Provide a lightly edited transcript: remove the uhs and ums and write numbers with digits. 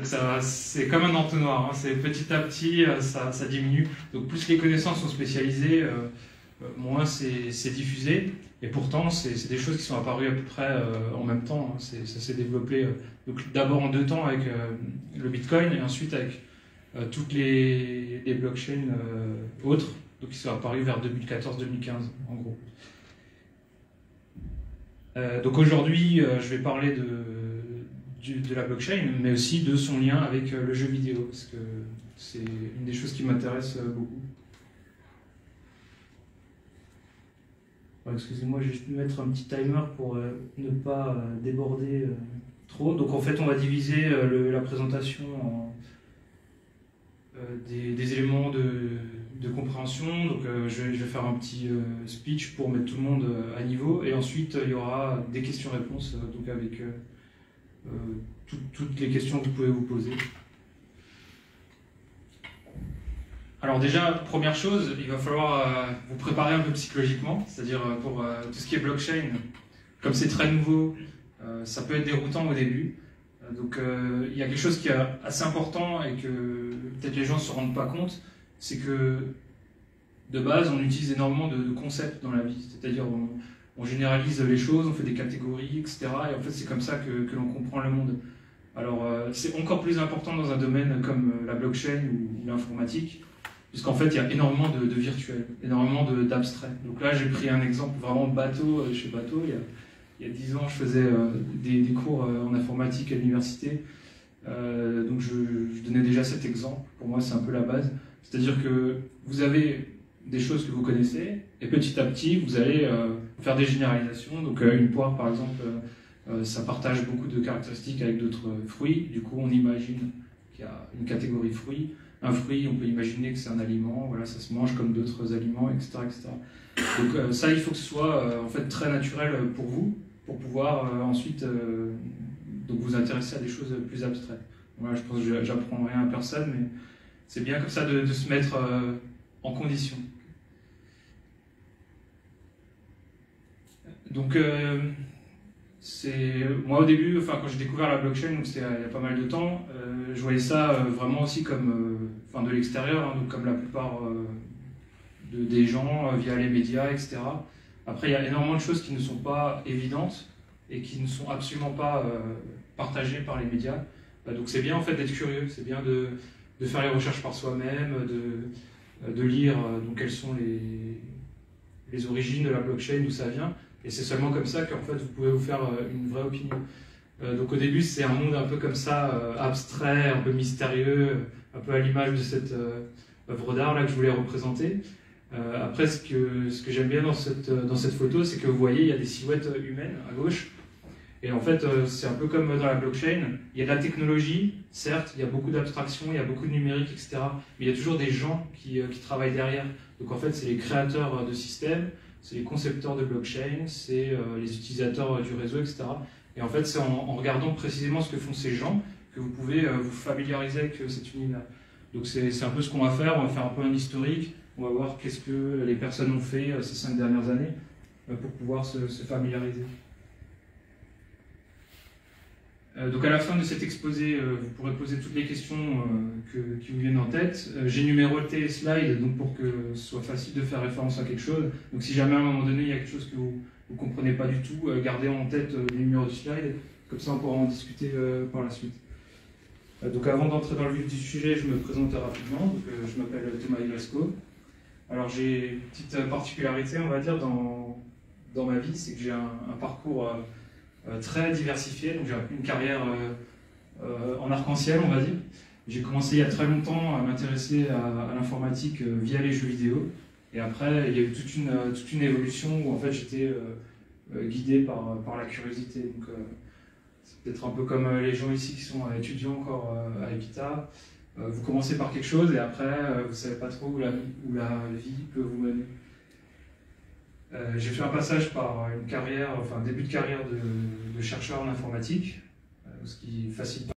Donc c'est comme un entonnoir, hein. C'est petit à petit, ça diminue. Donc plus les connaissances sont spécialisées, moins c'est diffusé. Et pourtant, c'est des choses qui sont apparues à peu près en même temps, hein. Ça s'est développé donc d'abord en 2 temps avec le Bitcoin et ensuite avec toutes les blockchains autres, donc qui sont apparues vers 2014-2015 en gros. Donc aujourd'hui, je vais parler de la blockchain, mais aussi de son lien avec le jeu vidéo, parce que c'est une des choses qui m'intéresse beaucoup. Excusez-moi, je vais juste mettre un petit timer pour ne pas déborder trop. Donc en fait, on va diviser la présentation en des éléments de compréhension. Donc je vais faire un petit speech pour mettre tout le monde à niveau. Et ensuite, il y aura des questions-réponses, donc avec toutes les questions que vous pouvez vous poser. Alors déjà, première chose, il va falloir vous préparer un peu psychologiquement, c'est-à-dire pour tout ce qui est blockchain, comme c'est très nouveau, ça peut être déroutant au début. Donc il y a quelque chose qui est assez important et que peut-être les gens ne se rendent pas compte, c'est que de base, on utilise énormément de concepts dans la vie, c'est-à-dire on généralise les choses, on fait des catégories, etc. Et en fait, c'est comme ça que l'on comprend le monde. Alors c'est encore plus important dans un domaine comme la blockchain ou l'informatique, puisqu'en fait, il y a énormément de virtuel, énormément d'abstrait. Donc là, j'ai pris un exemple vraiment bateau chez Bateau. Il y a 10 ans, je faisais des cours en informatique à l'université. Donc je donnais déjà cet exemple. Pour moi, c'est un peu la base. C'est-à-dire que vous avez des choses que vous connaissez, et petit à petit, vous allez faire des généralisations. Donc une poire, par exemple, ça partage beaucoup de caractéristiques avec d'autres fruits. Du coup, on imagine qu'il y a une catégorie fruits. Un fruit, on peut imaginer que c'est un aliment, voilà, ça se mange comme d'autres aliments, etc., etc. Donc ça, il faut que ce soit en fait très naturel pour vous, pour pouvoir ensuite donc vous intéresser à des choses plus abstraites. Voilà, je pense que j'apprends rien à personne, mais c'est bien comme ça de se mettre en condition. Donc moi au début, enfin quand j'ai découvert la blockchain, donc c'était il y a pas mal de temps, je voyais ça vraiment aussi comme, de l'extérieur, hein, donc comme la plupart des gens via les médias, etc. Après, il y a énormément de choses qui ne sont pas évidentes et qui ne sont absolument pas partagées par les médias. Donc c'est bien en fait d'être curieux, c'est bien de faire les recherches par soi-même, de lire donc quelles sont les origines de la blockchain, d'où ça vient. Et c'est seulement comme ça qu'en fait vous pouvez vous faire une vraie opinion. Donc au début c'est un monde un peu comme ça, abstrait, un peu mystérieux, un peu à l'image de cette œuvre d'art là que je voulais représenter. Après ce que j'aime bien dans cette photo, c'est que vous voyez il y a des silhouettes humaines à gauche. Et en fait c'est un peu comme dans la blockchain, il y a de la technologie, certes, il y a beaucoup d'abstraction, il y a beaucoup de numérique, etc. Mais il y a toujours des gens qui travaillent derrière. Donc en fait c'est les créateurs de systèmes, c'est les concepteurs de blockchain, c'est les utilisateurs du réseau, etc. Et en fait, c'est en regardant précisément ce que font ces gens que vous pouvez vous familiariser avec cet univers. Donc c'est un peu ce qu'on va faire un peu un historique, on va voir qu'est-ce que les personnes ont fait ces 5 dernières années pour pouvoir se familiariser. Donc à la fin de cet exposé, vous pourrez poser toutes les questions qui vous viennent en tête. J'ai numéroté les slides donc pour que ce soit facile de faire référence à quelque chose. Donc si jamais à un moment donné il y a quelque chose que vous ne comprenez pas du tout, gardez en tête les numéros du slide, comme ça on pourra en discuter par la suite. Donc avant d'entrer dans le vif du sujet, je me présente rapidement. Donc, je m'appelle Thomas Igresco. Alors j'ai une petite particularité, on va dire, dans ma vie, c'est que j'ai un parcours très diversifié, donc j'ai une carrière en arc-en-ciel, on va dire. J'ai commencé il y a très longtemps à m'intéresser à l'informatique via les jeux vidéo, et après il y a eu toute une évolution où en fait j'étais guidé par la curiosité. Donc c'est peut-être un peu comme les gens ici qui sont étudiants encore à EPITA. Vous commencez par quelque chose et après vous ne savez pas trop où la vie peut vous mener. J'ai fait un passage par une carrière, enfin un début de carrière de chercheur en informatique, ce qui facilite